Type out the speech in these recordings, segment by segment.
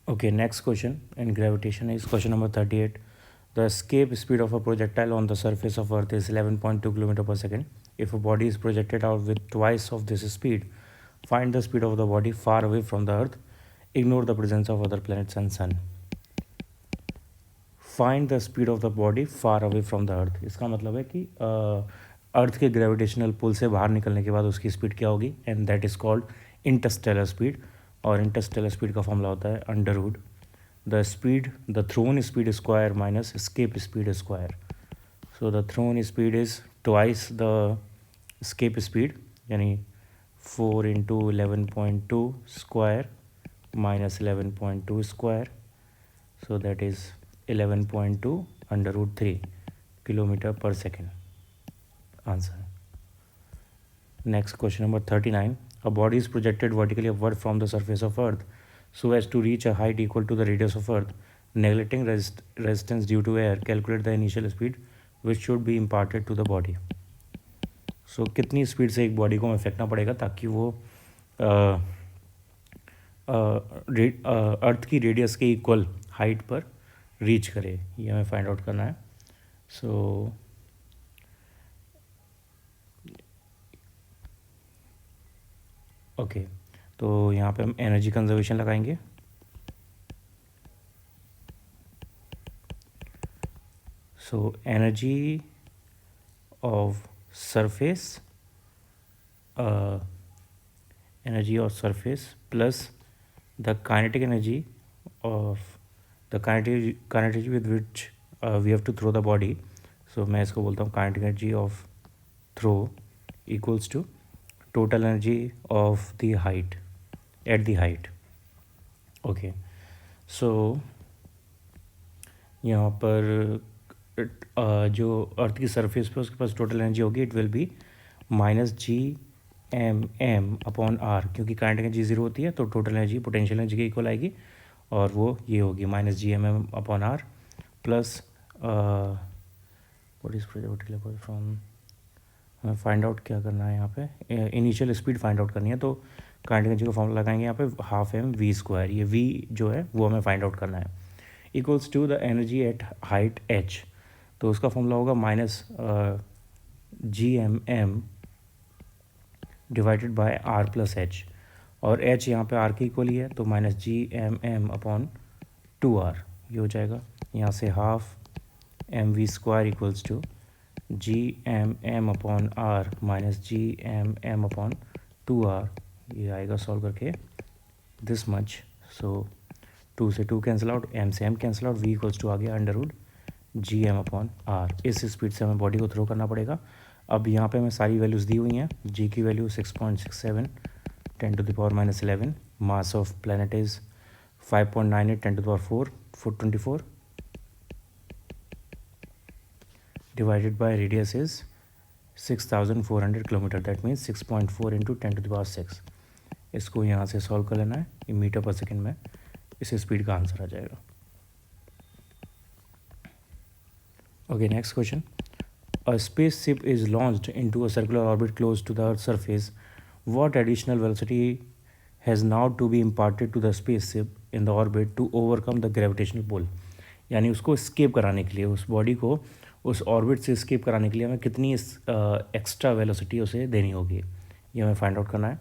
Okay, next question in gravitation is question number 38. The escape speed of a projectile on the surface of Earth is 11.2 km per second. If a body is projected out with twice of this speed, find the speed of the body far away from the Earth. Ignore the presence of other planets and sun. Find the speed of the body far away from the Earth. इसका मतलब है कि अर्थ के gravitational pull से बाहर निकलने के बाद उसकी स्पीड क्या होगी, and that is called interstellar speed. और इंटरस्टेलर स्पीड का फॉर्मूला होता है under root the speed, the thrown speed square minus escape speed square. So the thrown speed is twice the escape speed, यानी 4 into 11.2 square minus 11.2 square. So that is 11.2 under root 3 kilometer per second. Answer. Next question number 39. A body is projected vertically upward from the surface of Earth so as to reach a height equal to the radius of Earth. Neglecting resistance due to air, calculate the initial speed which should be imparted to the body. So कितनी speed से एक body को हमें फेंकना पड़ेगा ताकि वो अर्थ की रेडियस के इक्वल हाइट पर रीच करे, ये हमें फाइंड आउट करना है. सो ओके, तो यहाँ पे हम एनर्जी कंजर्वेशन लगाएंगे. So energy of surface plus the kinetic energy of the kinetic energy with which we have to throw the body. So मैं इसको बोलता हूँ kinetic energy of throw equals to total energy of the height at the height. Okay, so यहाँ पर जो अर्थ की surface पे उसके पास टोटल एनर्जी होगी, it will be minus G M M upon R, क्योंकि काइनेटिक एनर्जी जीरो होती है तो टोटल एनर्जी पोटेंशियल एनर्जी के इक्वल आएगी, और वो ये होगी minus G M M upon R plus what is projectile from. हमें फाइंड आउट क्या करना है यहाँ पे, इनिशियल स्पीड फाइंड आउट करनी है. तो काइनेटिक एनर्जी का फॉर्मूला लगाएंगे यहाँ पे हाफ एम वी स्क्वायर. ये वी जो है वो हमें फाइंड आउट करना है, equals to the energy at height H. तो उसका फॉर्मूला होगा minus G M M divided by R plus H, और एच यहाँ पे आर के इक्वल ही है तो minus G M M upon 2r ये हो जाएगा. यहाँ से half M V square equals to G M M upon are minus G M M upon 2r, ये आएगा सॉल्व करके दिस मच. सो 2 से 2 कैंसिल आउट, m से m cancel out, v equals to आ गया under root G M upon R. इस speed से हमें बॉडी को थ्रो करना पड़ेगा. अब यहाँ पे हमें सारी वैल्यूज़ दी हुई हैं. g की value 6.67 10⁻⁻11, mass of planet is 5.98 10⁻⁴ 424 divided by radius is 6400 kilometre, that means 6.4 into 10⁻⁶. इसको यहाँ से सॉल्व कर लेना है मीटर पर सेकेंड में, इस स्पीड का आंसर आ जाएगा. Okay, next question. A space ship is launched into a circular orbit close to the earth surface. What additional velocity has now to be imparted to the space ship in the orbit to overcome the gravitational pull. यानी उसको escape कराने के लिए, उस body को उस orbit से escape कराने के लिए हमें कितनी एक्स्ट्रा वेलोसिटी उसे देनी होगी, ये हमें फाइंड आउट करना है.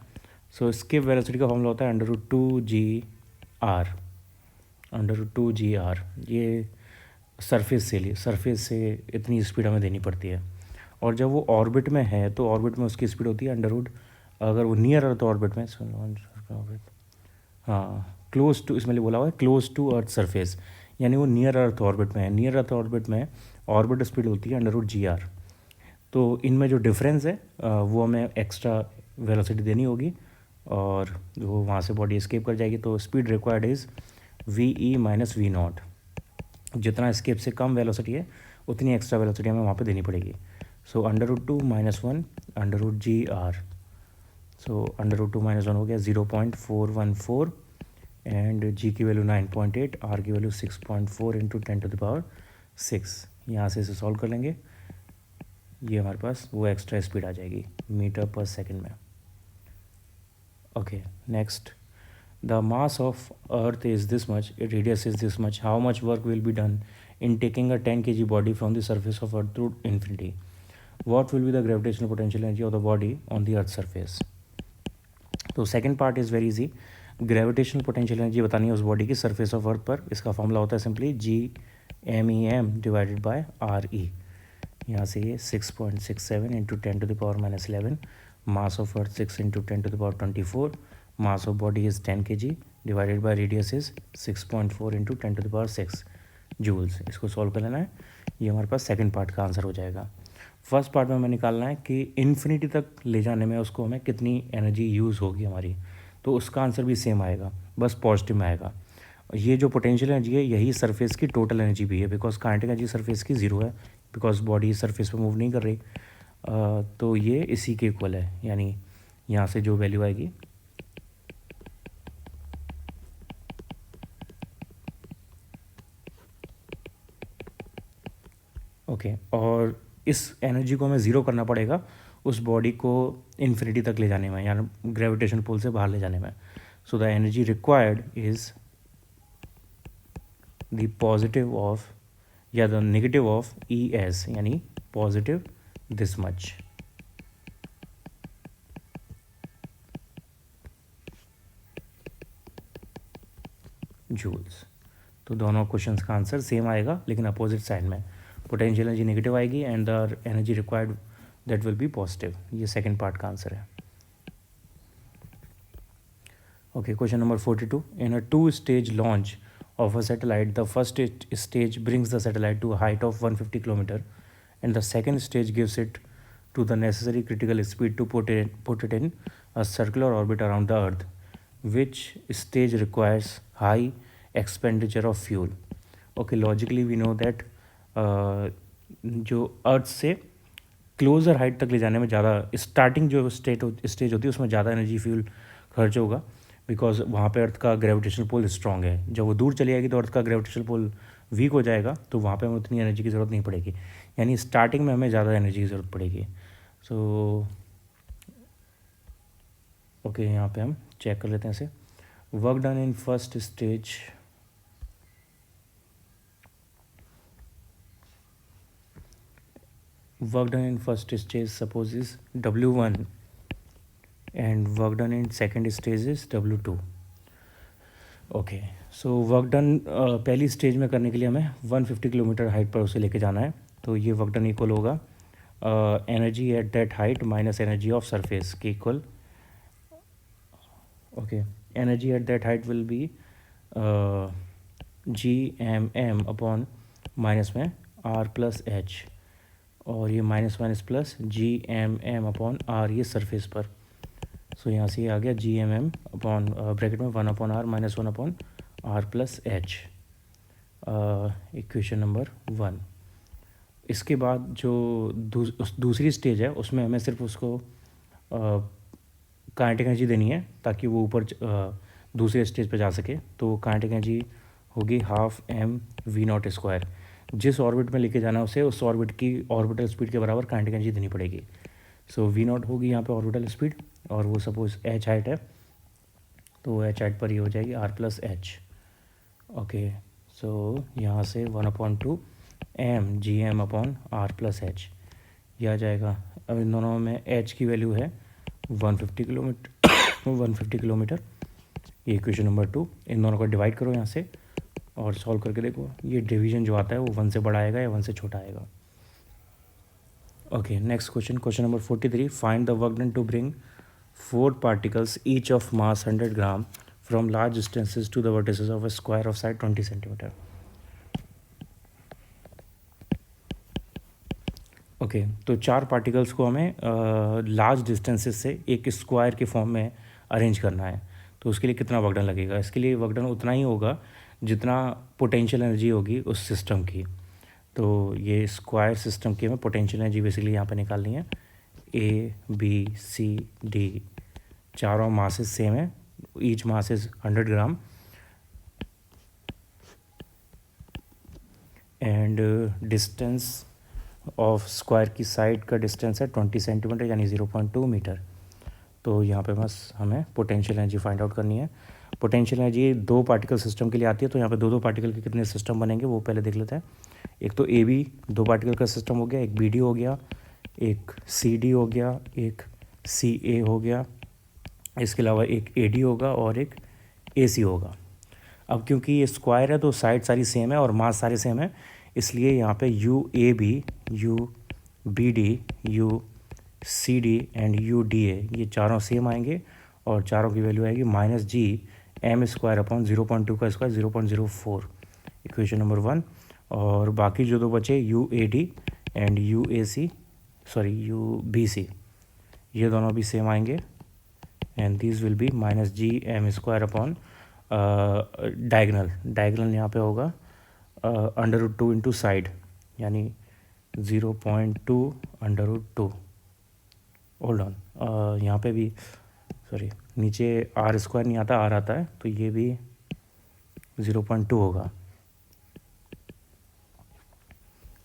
सो स्केप वेलोसिटी का फॉर्मूला होता है under root 2g/r. Under root 2g/r ये सरफेस से इतनी स्पीड हमें देनी पड़ती है. और जब वो ऑर्बिट में है तो ऑर्बिट में उसकी स्पीड होती है अंडर रूट, अगर वो नियर अर्थ ऑर्बिट में, हाँ क्लोज टू, इसमें बोला हुआ है क्लोज टू अर्थ सरफेस, यानी वो नियर अर्थ ऑर्बिट में है. नियर अर्थ ऑर्बिट में ऑर्बिट स्पीड होती है अंडर रूट जी/r. तो इनमें जो डिफरेंस है वो हमें एक्स्ट्रा वेलोसिटी देनी होगी और वो वहाँ से बॉडी एस्केप कर जाएगी. तो speed required is V E minus V naught. जितना एस्केप से कम वेलोसिटी है उतनी एक्स्ट्रा वेलोसिटी हमें वहाँ पे देनी पड़ेगी. So under root 2 - 1 under root जी/r. सो अंडर रूट 2 - 1 हो गया 0.414 एंड जी की वैल्यू 9.8, आर की वैल्यू 6.4 इंटू 10⁻⁶. यहाँ से इसे सॉल्व कर लेंगे, ये हमारे पास वो एक्स्ट्रा स्पीड आ जाएगी मीटर पर सेकंड में. Okay, next the mass of earth is this much, its radius is this much, how much work will be done in taking a 10 kg body from the surface of earth to infinity? What will be the gravitational potential energy of the body on the earth surface? तो second part is very easy. Gravitational potential energy बतानी है उस body की surface of earth पर. इसका formula होता है simply G_m_e_m divided by RE. यहाँ से ये 6.67 into 10⁻⁻11, mass of earth 6 into 10⁻24, mass of body is 10 kg divided by radius is 6.4 into 10⁻6 joules. इसको सॉल्व कर लेना है. ये हमारे पास सेकंड पार्ट का आंसर हो जाएगा. फर्स्ट पार्ट में हमें निकालना है कि इन्फिनिटी तक ले जाने में उसको हमें कितनी एनर्जी यूज़ होगी हमारी. तो उसका आंसर भी सेम आएगा, बस पॉजिटिव में आएगा. ये जो पोटेंशियल एनर्जी है यही सरफेस की टोटल एनर्जी भी है, बिकॉज काइनेटिक एनर्जी सरफेस की ज़ीरो है, बिकॉज बॉडी सरफेस पे मूव नहीं कर रही. तो ये इसी के इक्वल है, यानी यहाँ से जो वैल्यू आएगी ओके. और इस एनर्जी को हमें ज़ीरो करना पड़ेगा उस बॉडी को इन्फिनिटी तक ले जाने में, यानी ग्रेविटेशन पुल से बाहर ले जाने में. So the energy required is the positive of या द नेगेटिव ऑफ ES, यानी पॉजिटिव दिस मच. जूल्स. तो दोनों क्वेश्चंस का आंसर सेम आएगा लेकिन अपोजिट साइड में. पोटेंशियल एनर्जी नेगेटिव आएगी and the energy required that will B positive. ये सेकंड पार्ट का आंसर है. Okay, question number 42. In a 2-stage launch of a satellite, the first stage brings the satellite to a height of 150 km and the second stage gives it to the necessary critical speed to put it in a circular orbit around the earth. Which stage requires high expenditure of fuel? Okay, logically we know that जो अर्थ से closure height तक ले जाने में ज़्यादा starting जो stage होती है उसमें ज़्यादा एनर्जी फ्यूल खर्च होगा, बिकॉज वहाँ पे अर्थ का ग्रेविटेशनल पुल स्ट्रॉन्ग है. जब वो दूर चली जाएगी तो अर्थ का ग्रेविटेशनल पुल वीक हो जाएगा, तो वहाँ पे हमें उतनी एनर्जी की ज़रूरत नहीं पड़ेगी, यानी स्टार्टिंग में हमें ज़्यादा एनर्जी की ज़रूरत पड़ेगी. सो ओके, यहाँ पे हम चेक कर लेते हैं इसे. Work done in first stage suppose is W1 and work done in second stage is W2. Okay, so work done पहली स्टेज में करने के लिए हमें 150 किलोमीटर हाइट पर उसे लेके जाना है. तो ये वर्क डन इक्वल होगा energy at that height minus energy of surface के equal. Okay, energy at that height will be G_m_m upon minus में R+H, और ये minus minus plus G_m_m upon R ये सरफेस पर. सो यहाँ से ये आ गया G_m_m अपॉन ब्रैकेट में 1/R minus 1/R+H. Equation number 1. इसके बाद जो दूसरी स्टेज है उसमें हमें सिर्फ उसको काइनेटिक एनर्जी देनी है ताकि वो ऊपर दूसरे स्टेज पे जा सके. तो काइनेटिक एनर्जी होगी 12 mv0². जिस ऑर्बिट में लेके जाना है उसे उस ऑर्बिट की ऑर्बिटल स्पीड के बराबर काइनेटिक एनर्जी देनी पड़ेगी. सो v0 होगी यहाँ पे ऑर्बिटल स्पीड, और वो सपोज h हाइट है तो h हाइट पर ये हो जाएगी R+H. ओके, सो यहाँ से 1/2 mgm अपॉन R+H ये आ जाएगा. अब इन दोनों में h की वैल्यू है 150 किलोमीटर. ये इक्वेशन नंबर 2. इन दोनों को डिवाइड करो यहाँ से और सॉल्व करके देखो. ये डिवीजन जो आता है वो 1 से बड़ा आएगा या 1 से छोटा आएगा. Okay, next question number 43. Find the work done to bring 4 particles each of mass 100 gram from large distances to the vertices of a square of side 20 centimeter. Okay, तो 4 पार्टिकल्स को हमें लार्ज डिस्टेंसेस से एक square के form में arrange करना है. तो उसके लिए कितना वर्क डन लगेगा? इसके लिए वर्क डन उतना ही होगा जितना पोटेंशियल एनर्जी होगी उस सिस्टम की. तो ये स्क्वायर सिस्टम की हमें पोटेंशियल एनर्जी बेसिकली यहाँ पे निकालनी है. A, B, C, D चारों मासेस सेम है. Each mass is 100 gram and distance of square की साइड का डिस्टेंस है 20 सेंटीमीटर यानी 0.2 मीटर. तो यहाँ पे बस हमें पोटेंशियल एनर्जी फाइंड आउट करनी है. पोटेंशियल एनर्जी दो पार्टिकल सिस्टम के लिए आती है, तो यहाँ पे दो दो पार्टिकल के कितने सिस्टम बनेंगे वो पहले देख लेते हैं। एक तो ए बी दो पार्टिकल का सिस्टम हो गया, एक बी डी हो गया, एक सी डी हो गया, एक सी ए हो गया, इसके अलावा एक ए डी होगा और एक ए सी होगा। अब क्योंकि ये स्क्वायर है तो साइड सारी सेम है और मास सारे सेम है, इसलिए यहाँ पे U A B, U B D, U C D and U D A ये चारों सेम आएंगे और चारों की वैल्यू आएगी minus G M square upon 0.2 का स्क्वायर 0.04, इक्वेशन नंबर 1। और बाकी जो दो बचे U A D and U A C, sorry U B C, ये दोनों भी सेम आएंगे and this will be minus G M square upon diagonal यहाँ पे होगा √2 इंटू साइड, यानी 0.2 √2। होल्ड ऑन, यहाँ पे भी सॉरी नीचे आर स्क्वायर नहीं आता, आर आता है, तो ये भी 0.2 होगा।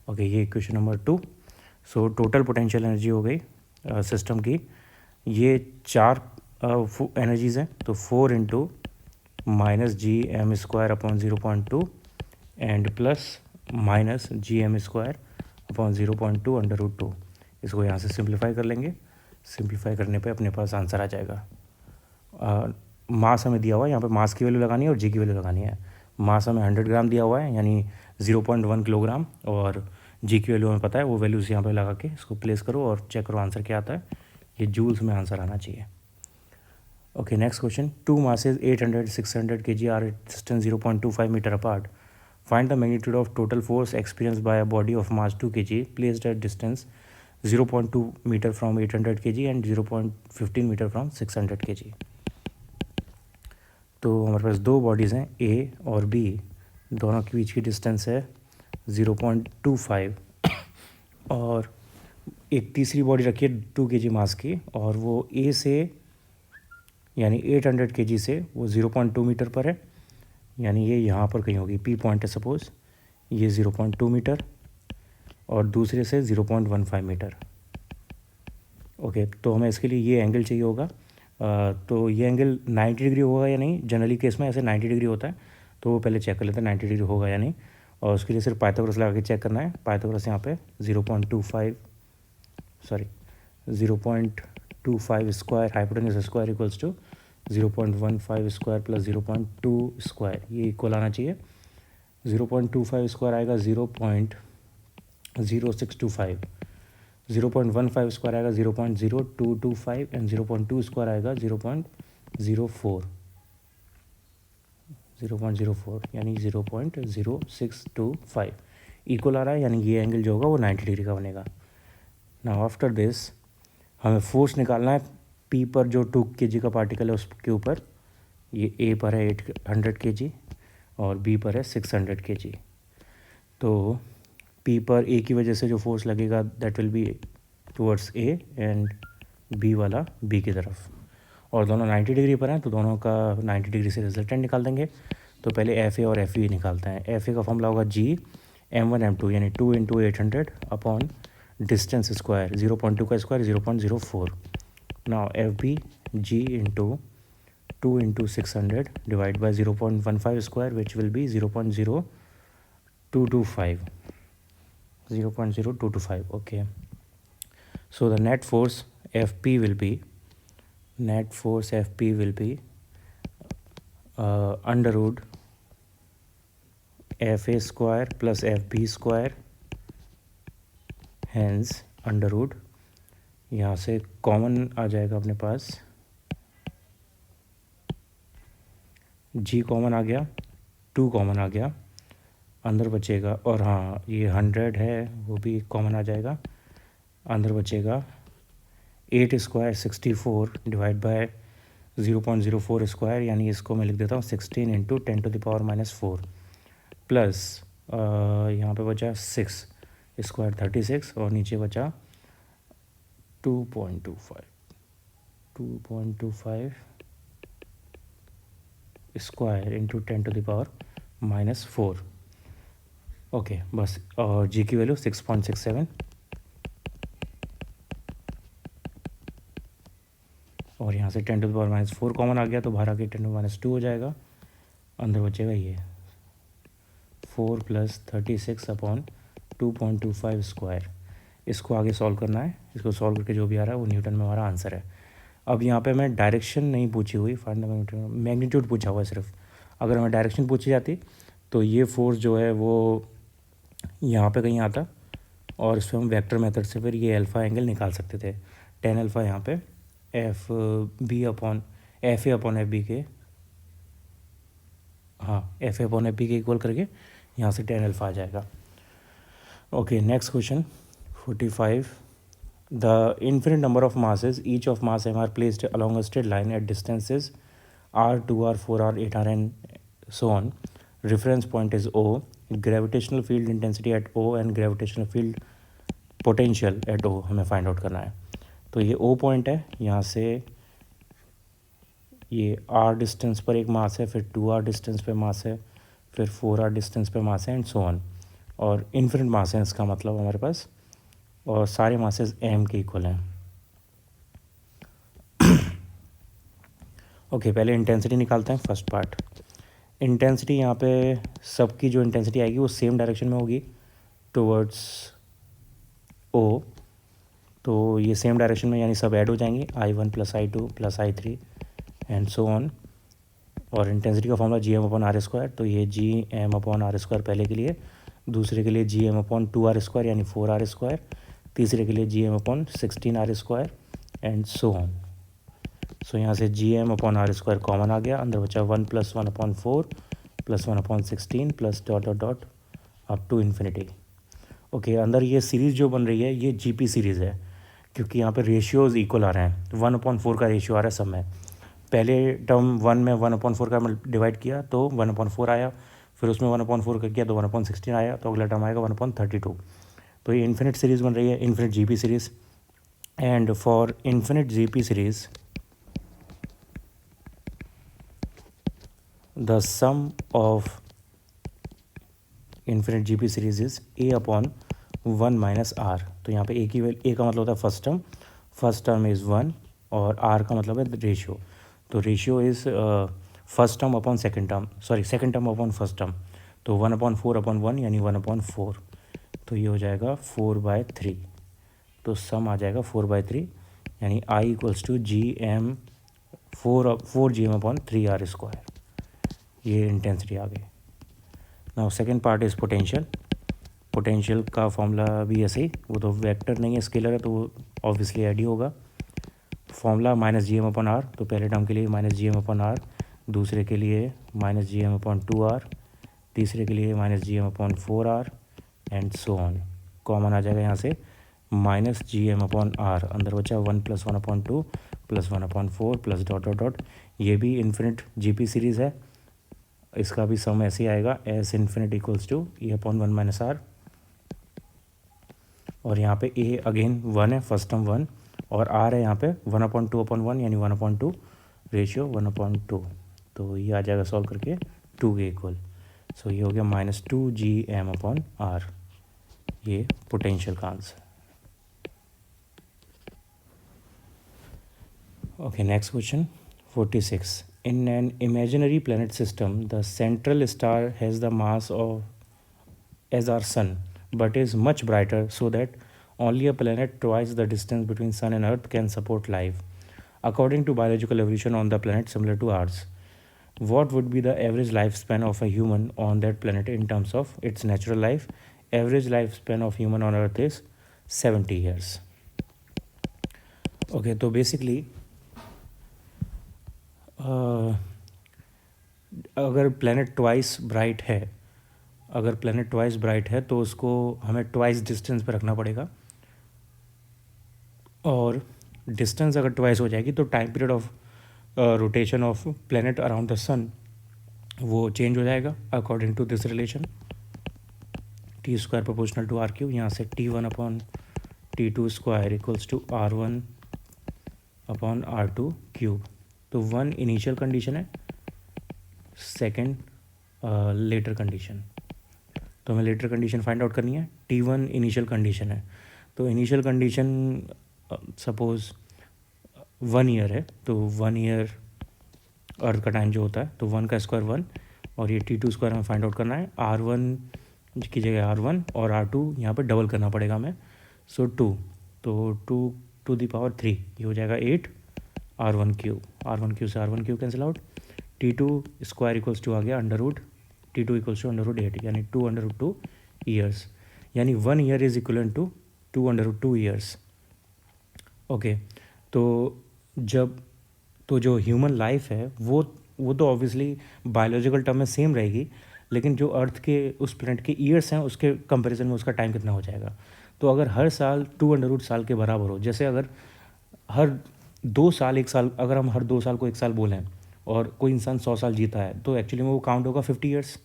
ओके, ये equation number 2। So total potential energy हो गई सिस्टम की, ये चार एनर्जीज़ हैं, तो 4 into minus G M square upon 0.2 and plus minus G M square upon 0.2 √2। इसको यहाँ से सिंप्लीफाई कर लेंगे, सिंप्लीफाई करने पे अपने पास आंसर आ जाएगा। मास हमें दिया हुआ है, यहाँ पे मास की वैल्यू लगानी है और जी की वैल्यू लगानी है। मास हमें 100 ग्राम दिया हुआ है यानी 0.1 किलोग्राम, और जी की वैल्यू हमें पता है, वो वैल्यूज़ यहाँ पे लगा के इसको प्लेस करो और चेक करो आंसर क्या आता है। ये जूल्स में आंसर आना चाहिए। Okay, next question, two masses 800 600 kg are at distance 0.25 meter apart. Find the magnitude of total force experienced by a body of mass 2 kg placed at distance 0.2 meter from 800 kg and 0.15 meter from 600 kg. तो हमारे पास दो bodies हैं ए और B, दोनों के बीच की distance है 0.25 और एक तीसरी बॉडी रखी है 2 kg मास की, और वो ए से यानी 800 kg से वो 0.2 मीटर पर है, यानी ये यहाँ पर कहीं होगी, पी पॉइंट है सपोज़, ये 0.2 मीटर और दूसरे से 0.15 मीटर। ओके, तो हमें इसके लिए ये एंगल चाहिए होगा। तो ये एंगल 90 डिग्री होगा या नहीं, जनरली केस में ऐसे 90 डिग्री होता है, तो वो पहले चेक कर लेते हैं 90 डिग्री होगा या नहीं, और उसके लिए सिर्फ पाइथागोरस लगा के चेक करना है। पाइथागोरस यहाँ पे 0.25 square hypotenuse square equals to 0.15 square plus 0.2 square, ये इक्वल आना चाहिए। 0.25 स्क्वायर आएगा 0.0625, 0.15 स्क्वायर आएगा 0.0225 एंड 0.2 स्क्वायर आएगा 0.04 यानी 0.0625 इक्वल आ रहा है, यानी ये एंगल जो होगा वो 90 डिग्री का बनेगा। नाउ आफ्टर दिस हमें फोर्स निकालना है पी पर, जो 2 kg का पार्टिकल है उसके ऊपर। ये ए पर है 800 kg और बी पर है 600 kg। तो पी पर ए की वजह से जो फोर्स लगेगा that will be towards A and B वाला बी की तरफ, और दोनों 90 डिग्री पर हैं तो दोनों का 90 डिग्री से रिजल्टेंट निकाल देंगे। तो पहले एफ ए और एफ ई निकालते हैं। एफ ए का फॉर्मूला होगा जी M1 M2 यानी 2 इंटू 800 अपॉन डिस्टेंस स्क्वायर 0.2 का square 0.04। Now F B G into 2 into 600 divide by 0.15 square which will be 0.0225 okay. So the net force F P will be under root F A square plus F B square, hence under root, यहाँ से common आ जाएगा अपने पास, जी common आ गया, 2 common आ गया, अंदर बचेगा, और हाँ ये 100 है वो भी कॉमन आ जाएगा, अंदर बचेगा 8 स्क्वायर 64 डिवाइड बाय 0.04 स्क्वायर, यानी इसको मैं लिख देता हूँ 16 इंटू 10⁻⁻⁴ प्लस यहाँ पे बचा 6 स्क्वायर 36 और नीचे बचा 2.25 स्क्वायर इंटू 10⁻⁻⁴। ओके बस, और जी की वैल्यू 6.67। और यहाँ से 10⁻⁻4 कॉमन आ गया तो बाहर आके 10⁻2 हो जाएगा, अंदर बचेगा ये 4 + 36/2.25 स्क्वायर। इसको आगे सॉल्व करना है, इसको सॉल्व करके जो भी आ रहा है वो न्यूटन में हमारा आंसर है। अब यहाँ पे मैं डायरेक्शन नहीं पूछी हुई, फंडामेंटल मैग्नीट्यूड पूछा हुआ है सिर्फ। अगर हमें डायरेक्शन पूछी जाती तो ये फोर्स जो है वो यहाँ पे कहीं आता और इस पर हम वेक्टर मेथड से फिर ये अल्फ़ा एंगल निकाल सकते थे। tan अल्फ़ा यहाँ पे FA/FB के, हाँ FA/FB के इक्वल करके यहाँ से tan अल्फ़ा आ जाएगा। Okay, next question 45। The infinite number of masses, each of mass m are placed along a straight line at distances r, 2r, 4r, 8r and so on. Reference point is O. Gravitational field intensity at O and gravitational field potential at O हमें find out करना है। तो ये O point है, यहाँ से ये r distance पर एक मास है, फिर 2r डिस्टेंस पे मास है, फिर 4r डिस्टेंस पे मास है एंड सो ऑन। और इन्फिनिट मास है इसका मतलब हमारे पास, और सारे मासेस m के इक्वल हैं। ओके, पहले इंटेंसिटी निकालते हैं। फर्स्ट पार्ट, इंटेंसिटी यहाँ पे सबकी जो इंटेंसिटी आएगी वो सेम डायरेक्शन में होगी टुवर्ड्स O। तो ये सेम डायरेक्शन में यानी सब ऐड हो जाएंगे, I1 + I2 + I3 and so on. और इंटेंसिटी का फॉर्मूला Gm/r²। तो ये Gm/r² पहले के लिए, दूसरे के लिए Gm/2r² यानी 4r², तीसरे के लिए Gm/16r² एंड सो ऑन। सो यहाँ से Gm/r² कॉमन आ गया, अंदर बचा 1 + 1/4 + 1/16 plus dot dot dot up to infinity. Okay, अंदर ये सीरीज़ जो बन रही है ये GP सीरीज़ है, क्योंकि यहाँ पे रेशियोज़ इक्वल आ रहे हैं। 1/4 का रेशियो आ रहा है सब में। पहले टर्म 1 में 1/4 का डिवाइड किया तो 1/4 आया, फिर उसमें 1/4 का किया तो 1/16 आया, तो अगला टर्म आएगा 1/32। तो ये इन्फिनिट सीरीज़ बन रही है, infinite GP series. And for infinite GP series the sum of infinite GP series is A/1 - R। तो यहाँ पे A का मतलब होता है फर्स्ट टर्म इज़ 1 और R का मतलब है रेशियो। तो ratio is first term upon second term, sorry second term upon first term. तो 1/4/1 यानी 1/4। तो ये हो जाएगा 4/3। तो सम आ जाएगा 4/3 यानी I = Gm 4Gm/3r²। ये इंटेंसिटी आ गई। Now second part is potential. Potential का फॉर्मूला भी ऐसे ही, वो तो वेक्टर नहीं है स्केलर है तो वो ऑब्वियसली ऐड ही होगा। Formula -Gm/r। तो पहले टर्म के लिए -Gm/r, दूसरे के लिए -Gm/2r, तीसरे के लिए -Gm/4r and so on. Common आ जाएगा यहाँ से -Gm/r, अंदर बचा 1 + 1/2 + 1/4 प्लस डॉट डॉट डॉट। ये भी इन्फिनिट GP सीरीज़ है, इसका भी सम ऐसे ही आएगा S ∞ = A/1 - R। और यहाँ पे A अगेन 1 है, फर्स्ट टर्म 1, और R है यहाँ पे 1/2/1 यानी 1/2 रेशियो 1/2। तो ये आ जाएगा सॉल्व करके 2 के इक्वल। सो ये हो गया -2 Gm/r। ये पोटेंशियल का answer. Okay, next question 46। In an imaginary planet system, the central star has the mass of as our sun, but is much brighter, so that only a planet twice the distance between sun and earth can support life. According to biological evolution on the planet similar to ours, what would be the average lifespan of a human on that planet in terms of its natural life? Average lifespan of human on earth is 70 years. Okay, तो basically अगर planet twice bright है तो उसको हमें twice distance पे रखना पड़ेगा, और डिस्टेंस अगर ट्वाइस हो जाएगी तो time period of rotation of planet around the sun वो चेंज हो जाएगा according to this relation T² proportional to R3। यहाँ से T1/T2² = R1/R2³। तो 1 इनिशियल कंडीशन है, सेकंड लेटर कंडीशन। तो हमें लेटर कंडीशन फाइंड आउट करनी है। T1 इनिशियल कंडीशन है, तो इनिशियल कंडीशन सपोज 1 ईयर है, तो 1 ईयर अर्थ का टाइम जो होता है, तो 1 का स्क्वायर 1, और ये T2 स्क्वायर हमें फाइंड आउट करना है। R1 की जगह R1 और R2 यहाँ पर डबल करना पड़ेगा हमें। सो 2, तो 2 to the power 3 ये हो जाएगा 8 R1 क्यू से R1 cube cancel out. T2 square equals to आ गया T2 इक्वल्स टू √8, यानी 2 ईयर्स, यानी 1 year is equal to 2 years. Okay, तो जो ह्यूमन लाइफ है वो तो ऑब्वियसली बायोलॉजिकल टर्म में सेम रहेगी, लेकिन जो अर्थ के उस प्लेनेट के ईयर्स हैं उसके कंपैरिजन में उसका टाइम कितना हो जाएगा। तो अगर हर साल 2 साल के बराबर हो, जैसे अगर हर 2 साल 1 साल, अगर हम हर 2 साल को 1 साल बोलें और कोई इंसान 100 साल जीता है, तो एक्चुअली में वो काउंट होगा 50 ईयर्स।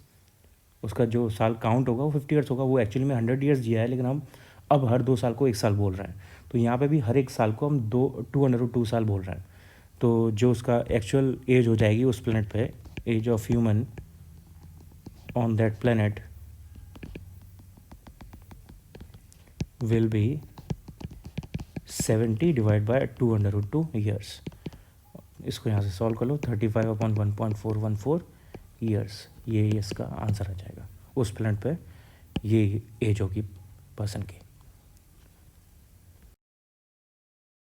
उसका जो साल काउंट होगा वो 50 ईयर्स होगा। वो एक्चुअली में 100 ईयर्स जिया है, लेकिन हम अब हर 2 साल को 1 साल बोल रहे हैं। तो यहाँ पे भी हर एक साल को हम 2 साल बोल रहे हैं। तो जो उसका एक्चुअल एज हो जाएगी उस प्लेनेट पे, age of human on that planet will be 70 divide by 2 years. इसको यहाँ से सॉल्व कर लो, 35/1.414 ईयर्स, ये इसका आंसर आ जाएगा। उस प्लेनेट पे ये एज होगी पर्सन की।